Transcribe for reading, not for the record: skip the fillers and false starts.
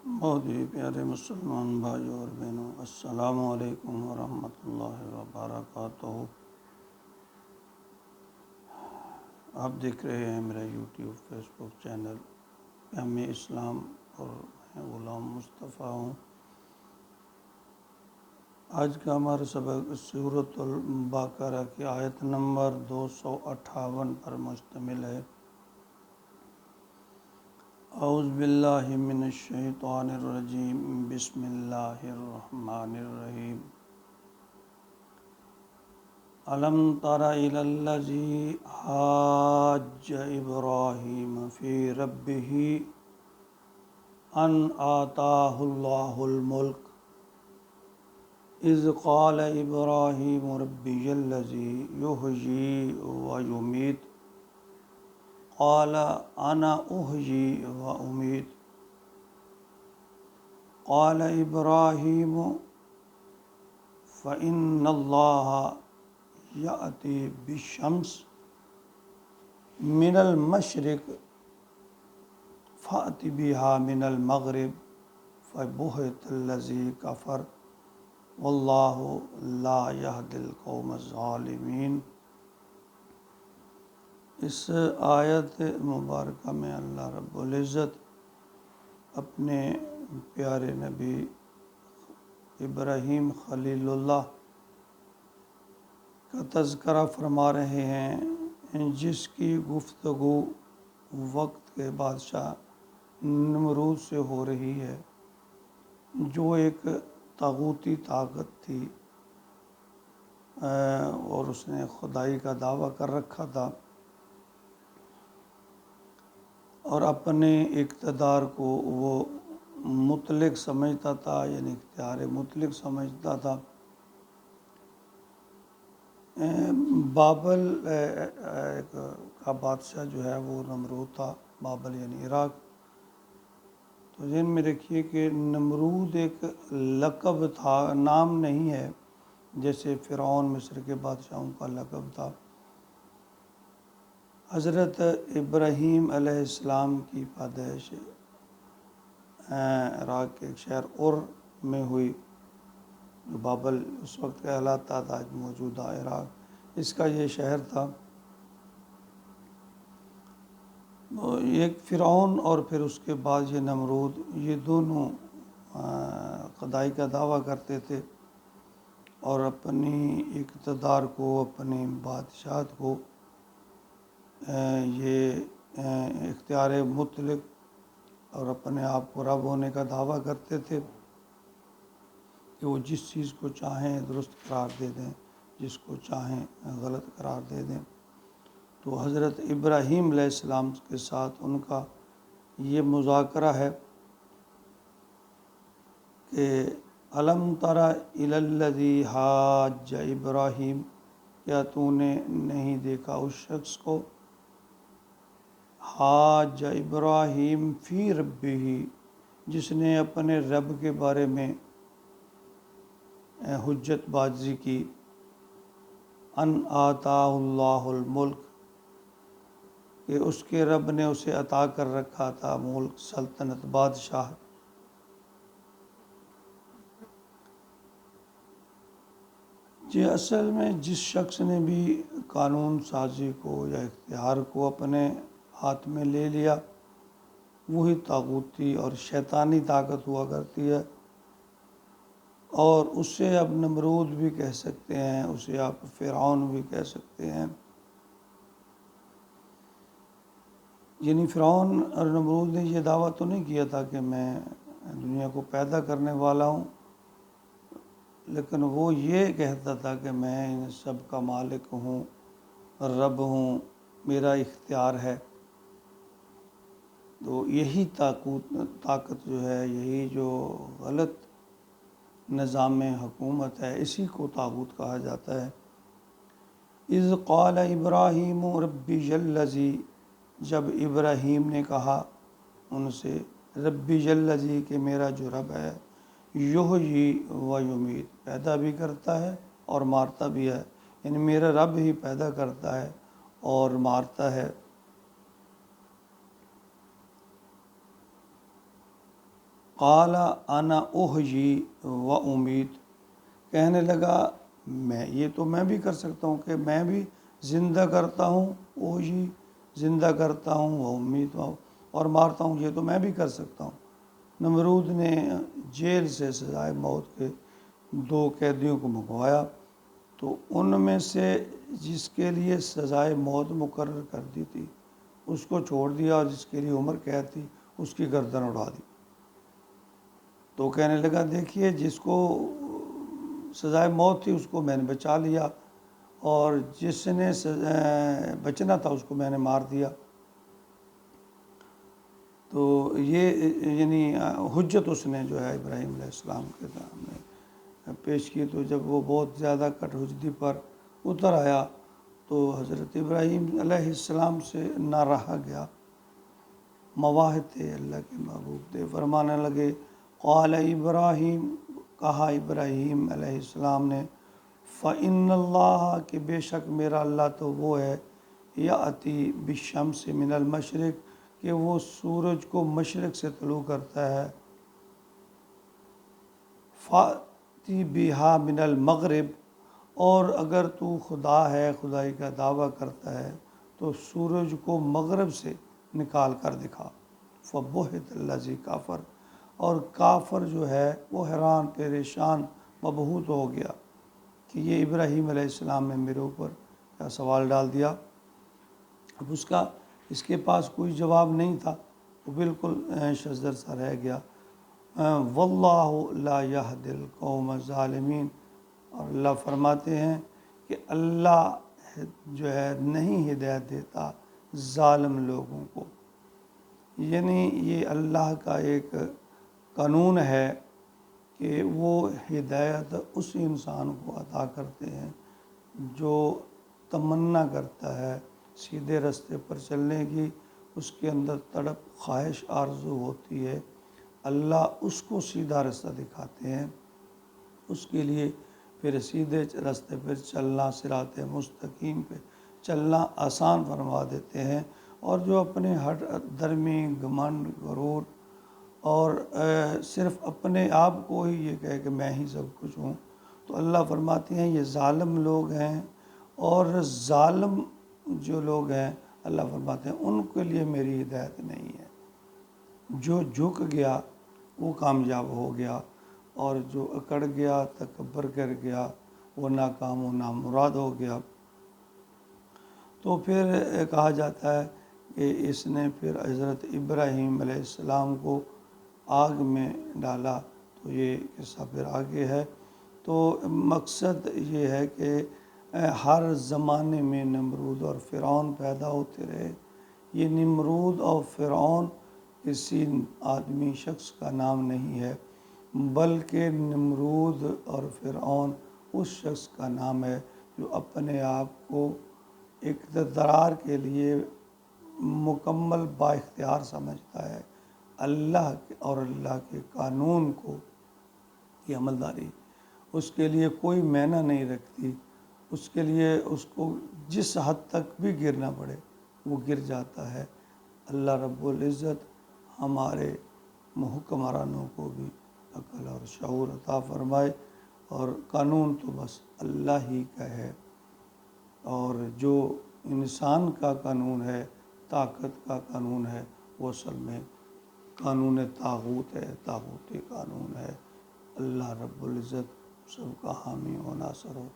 بہت ہی پیارے مسلمان بھائیوں اور بہنوں، السلام علیکم ورحمۃ اللہ وبرکاتہ۔ آپ دیکھ رہے ہیں میرا یوٹیوب فیس بک چینل پیام اسلام، اور میں غلام مصطفیٰ ہوں۔ آج کا ہمارا سبق سورۃ البقرہ کی آیت نمبر 258 پر مشتمل ہے۔ اعوذ باللہ من الشیطان الرجیم، بسم اللہ الرحمن الرحیم۔ الم تر الی الذی حاج ابراہیم فی ربہ ان آتاہ اللہ الملک اذ قال ابراہیم ربی الذی یحیی ویمیت قال انا احیی وامیت قال ابراہیم فإن اللہ یأتی بالشمس من المشرق فأت بها من المغرب فبہت الذی کفر واللہ لا یہدی القوم الظالمین۔ اس آیت مبارکہ میں اللہ رب العزت اپنے پیارے نبی ابراہیم خلیل اللہ کا تذکرہ فرما رہے ہیں، جس کی گفتگو وقت کے بادشاہ نمرود سے ہو رہی ہے، جو ایک طاغوتی طاقت تھی اور اس نے خدائی کا دعویٰ کر رکھا تھا اور اپنے اقتدار کو وہ مطلق سمجھتا تھا، یعنی اختیار مطلق سمجھتا تھا۔ بابل کا بادشاہ جو ہے وہ نمرود تھا، بابل یعنی عراق۔ تو ذہن میں رکھیے کہ نمرود ایک لقب تھا، نام نہیں ہے، جیسے فرعون مصر کے بادشاہوں کا لقب تھا۔ حضرت ابراہیم علیہ السلام کی پیدائش عراق کے ایک شہر اور میں ہوئی، جو بابل اس وقت کہلاتا تھا، موجودہ عراق، اس کا یہ شہر تھا۔ ایک فرعون اور پھر اس کے بعد یہ نمرود، یہ دونوں خدائی کا دعویٰ کرتے تھے اور اپنی اقتدار کو، اپنی بادشاہت کو یہ اختیار مطلق اور اپنے آپ کو رب ہونے کا دعویٰ کرتے تھے کہ وہ جس چیز کو چاہیں درست قرار دے دیں، جس کو چاہیں غلط قرار دے دیں۔ تو حضرت ابراہیم علیہ السلام کے ساتھ ان کا یہ مذاکرہ ہے کہ الم تر الی الذی حاج ابراہیم، کیا تو نے نہیں دیکھا اس شخص کو، حاج ابراہیم فی ربہ، جس نے اپنے رب کے بارے میں حجت بازی کی، ان آتاہ اللہ الملک، کہ اس کے رب نے اسے عطا کر رکھا تھا ملک، سلطنت، بادشاہ۔ جی اصل میں جس شخص نے بھی قانون سازی کو یا اختیار کو اپنے ہاتھ میں لے لیا، وہی طاغوتی اور شیطانی طاقت ہوا کرتی ہے، اور اسے آپ نمرود بھی کہہ سکتے ہیں، اسے آپ فرعون بھی کہہ سکتے ہیں۔ یعنی فرعون اور نمرود نے یہ دعویٰ تو نہیں کیا تھا کہ میں دنیا کو پیدا کرنے والا ہوں، لیکن وہ یہ کہتا تھا کہ میں ان سب کا مالک ہوں، رب ہوں، میرا اختیار ہے۔ تو یہی طاقت جو ہے، یہی جو غلط نظام حکومت ہے، اسی کو طاغوت کہا جاتا ہے۔ اذ قال ابراہیم ربی الذی، جب ابراہیم نے کہا ان سے، ربی الذی، کہ میرا جو رب ہے، یحیی و یمیت، پیدا بھی کرتا ہے اور مارتا بھی ہے، یعنی میرا رب ہی پیدا کرتا ہے اور مارتا ہے۔ قال انا احیی و امید، کہنے لگا میں بھی کر سکتا ہوں کہ میں بھی زندہ کرتا ہوں، احیی زندہ کرتا ہوں، و امید اور مارتا ہوں، یہ تو میں بھی کر سکتا ہوں۔ نمرود نے جیل سے سزائے موت کے 2 قیدیوں کو منگوایا، تو ان میں سے جس کے لیے سزائے موت مقرر کر دی تھی اس کو چھوڑ دیا، اور جس کے لیے عمر قید تھی اس کی گردن اڑا دی۔ تو کہنے لگا دیکھیے جس کو سزائے موت تھی اس کو میں نے بچا لیا، اور جس نے بچنا تھا اس کو میں نے مار دیا۔ تو یہ یعنی حجت اس نے جو ہے ابراہیم علیہ السلام کے سامنے پیش کی۔ تو جب وہ بہت زیادہ کٹ حجتی پر اتر آیا تو حضرت ابراہیم علیہ السلام سے نہ رہا گیا، مواحد تھے، اللہ کے محبوب تھے، فرمانے لگے قال ابراہیم، کہا ابراہیم علیہ السلام نے، فإن اللہ، کہ بے شک میرا اللہ تو وہ ہے، یأتی بالشمس من المشرق، کہ وہ سورج کو مشرق سے طلوع کرتا ہے، فأتی بہا من المغرب، اور اگر تو خدا ہے، خدائی کا دعویٰ کرتا ہے تو سورج کو مغرب سے نکال کر دکھا۔ فبہت الذی کافر، اور کافر جو ہے وہ حیران پریشان مبہوت ہو گیا کہ یہ ابراہیم علیہ السلام نے میرے اوپر کیا سوال ڈال دیا۔ اب اس کے پاس کوئی جواب نہیں تھا، وہ بالکل شزدر سا رہ گیا۔ واللہ لا یہدی القوم الظالمین، اور اللہ فرماتے ہیں کہ اللہ جو ہے نہیں ہدایت دیتا ظالم لوگوں کو۔ یعنی یہ اللہ کا ایک قانون ہے کہ وہ ہدایت اس انسان کو عطا کرتے ہیں جو تمنا کرتا ہے سیدھے راستے پر چلنے کی، اس کے اندر تڑپ خواہش آرزو ہوتی ہے، اللہ اس کو سیدھا راستہ دکھاتے ہیں، اس کے لیے پھر سیدھے راستے پر چلنا، صراط مستقیم پہ چلنا آسان فرما دیتے ہیں۔ اور جو اپنے ہٹ درمی، گھمنڈ، غرور اور صرف اپنے آپ کو ہی یہ کہے کہ میں ہی سب کچھ ہوں، تو اللہ فرماتے ہیں یہ ظالم لوگ ہیں، اور ظالم جو لوگ ہیں اللہ فرماتے ہیں ان کے لیے میری ہدایت نہیں ہے۔ جو جھک گیا وہ کامیاب ہو گیا، اور جو اکڑ گیا، تکبر کر گیا، وہ ناکام و نامراد ہو گیا۔ تو پھر کہا جاتا ہے کہ اس نے پھر حضرت ابراہیم علیہ السلام کو آگ میں ڈالا، تو یہ قصہ پھر آگے ہے۔ تو مقصد یہ ہے کہ ہر زمانے میں نمرود اور فرعون پیدا ہوتے رہے۔ یہ نمرود اور فرعون کسی آدمی شخص کا نام نہیں ہے، بلکہ نمرود اور فرعون اس شخص کا نام ہے جو اپنے آپ کو اقتدار کے لیے مکمل با اختیار سمجھتا ہے۔ اللہ اور اللہ کے قانون کو کی عملداری اس کے لیے کوئی معنی نہیں رکھتی، اس کے لیے اس کو جس حد تک بھی گرنا پڑے وہ گر جاتا ہے۔ اللہ رب العزت ہمارے حکمرانوں کو بھی عقل اور شعور عطا فرمائے، اور قانون تو بس اللہ ہی کا ہے، اور جو انسان کا قانون ہے، طاقت کا قانون ہے، وہ اصل میں قانون طاغوت ہے، طاغوتی قانون ہے۔ اللہ رب العزت سب کا حامی و ناصر ہو۔